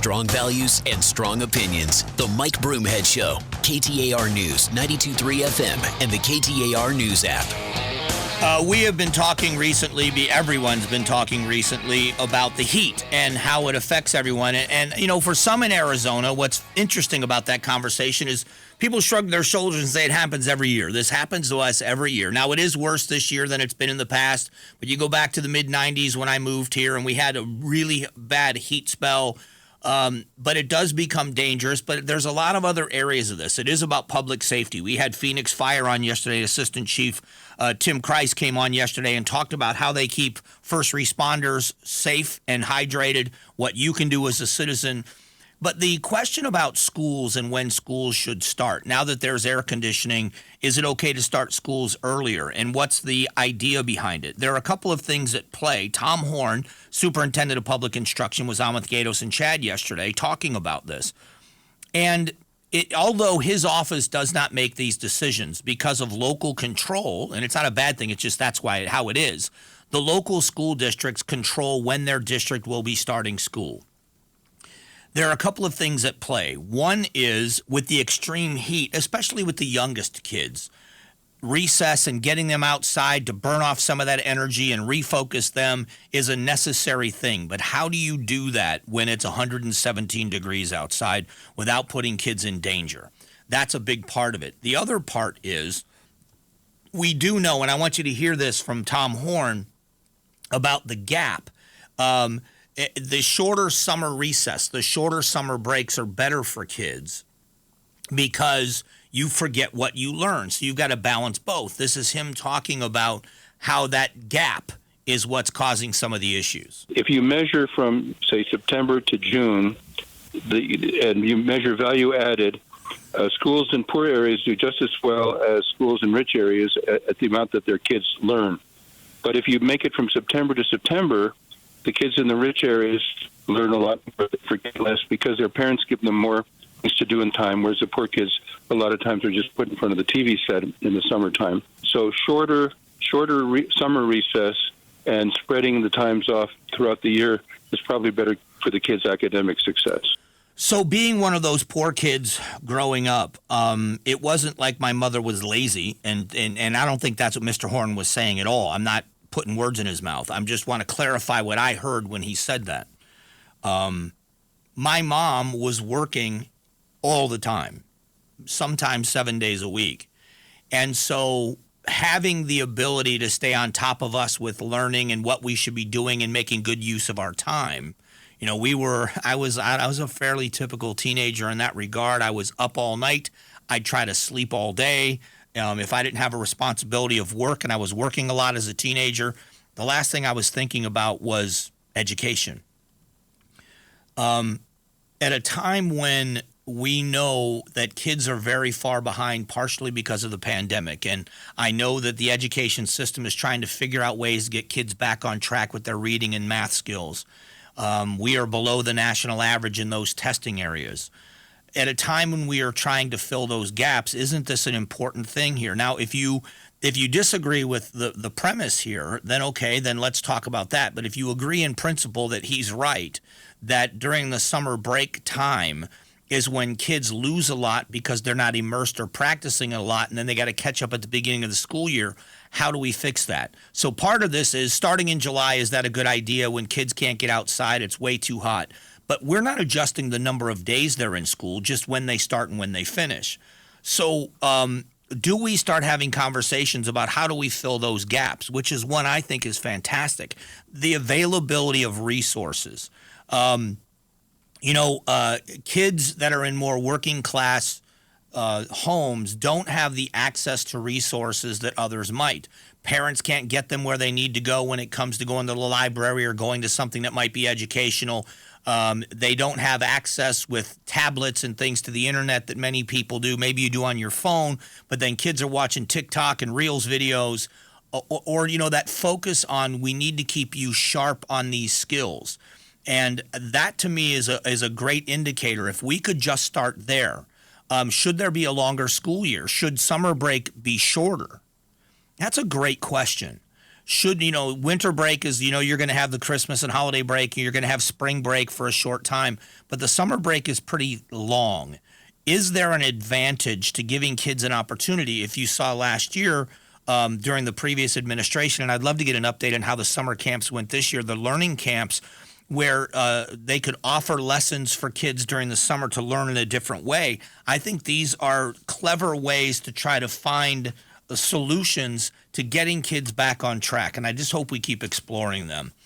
Strong values and strong opinions. The Mike Broomhead Show. KTAR News 92.3 FM and the KTAR News app. We have been talking recently, everyone's been talking recently about the heat and how it affects everyone. And, you know, for some in Arizona, what's interesting about that conversation is people shrug their shoulders and say it happens every year. This happens to us every year. Now, it is worse this year than it's been in the past, but you go back to the mid-'90s when I moved here and we had a really bad heat spell. But it does become dangerous. But there's a lot of other areas of this. It is about public safety. We had Phoenix Fire on yesterday. Assistant Chief Tim Kreis came on yesterday and talked about how they keep first responders safe and hydrated, what you can do as a citizen. But the question about schools and when schools should start, now that there's air conditioning, is it okay to start schools earlier? And what's the idea behind it? There are a couple of things at play. Tom Horne, Superintendent of Public Instruction, was on with Gatos and Chad yesterday talking about this. And although his office does not make these decisions because of local control, and it's not a bad thing, it's just that's how it is, the local school districts control when their district will be starting school. There are a couple of things at play. One is with the extreme heat, especially with the youngest kids, recess and getting them outside to burn off some of that energy and refocus them is a necessary thing. But how do you do that when it's 117 degrees outside without putting kids in danger? That's a big part of it. The other part is we do know, and I want you to hear this from Tom Horne about the gap. The shorter summer recess, the shorter summer breaks are better for kids because you forget what you learn. So you've got to balance both. This is him talking about how that gap is what's causing some of the issues. If you measure from, say, September to June, and you measure value added, schools in poor areas do just as well as schools in rich areas at the amount that their kids learn. But if you make it from September to September, the kids in the rich areas learn a lot more, forget less, because their parents give them more things to do in time, whereas the poor kids a lot of times are just put in front of the TV set in the summertime. So shorter summer recess and spreading the times off throughout the year is probably better for the kids' academic success. So being one of those poor kids growing up, it wasn't like my mother was lazy, and I don't think that's what Mr. Horne was saying at all. I'm not putting words in his mouth. I just want to clarify what I heard when he said that. My mom was working all the time, sometimes 7 days a week. And so having the ability to stay on top of us with learning and what we should be doing and making good use of our time, you know, I was a fairly typical teenager in that regard. I was up all night. I'd try to sleep all day. If I didn't have a responsibility of work and I was working a lot as a teenager, the last thing I was thinking about was education. At a time when we know that kids are very far behind, partially because of the pandemic, and I know that the education system is trying to figure out ways to get kids back on track with their reading and math skills. We are below the national average in those testing areas. At a time when we are trying to fill those gaps, isn't this an important thing here? Now, if you disagree with the premise here, then okay, then let's talk about that. But if you agree in principle that he's right, that during the summer break time is when kids lose a lot because they're not immersed or practicing a lot, and then they got to catch up at the beginning of the school year, how do we fix that? So part of this is starting in July, is that a good idea when kids can't get outside? It's way too hot. But we're not adjusting the number of days they're in school, just when they start and when they finish. So do we start having conversations about how do we fill those gaps, which is one I think is fantastic. The availability of resources. Kids that are in more working class homes don't have the access to resources that others might. Parents can't get them where they need to go when it comes to going to the library or going to something that might be educational. They don't have access with tablets and things to the internet that many people do. Maybe you do on your phone, but then kids are watching TikTok and Reels videos, or that focus on we need to keep you sharp on these skills. And that to me is a great indicator. If we could just start there, should there be a longer school year? Should summer break be shorter? That's a great question. winter break is, you're going to have the Christmas and holiday break, and you're going to have spring break for a short time, but the summer break is pretty long. Is there an advantage to giving kids an opportunity? If you saw last year during the previous administration, and I'd love to get an update on how the summer camps went this year, the learning camps, where they could offer lessons for kids during the summer to learn in a different way. I think these are clever ways to try to find solutions to getting kids back on track, and I just hope we keep exploring them.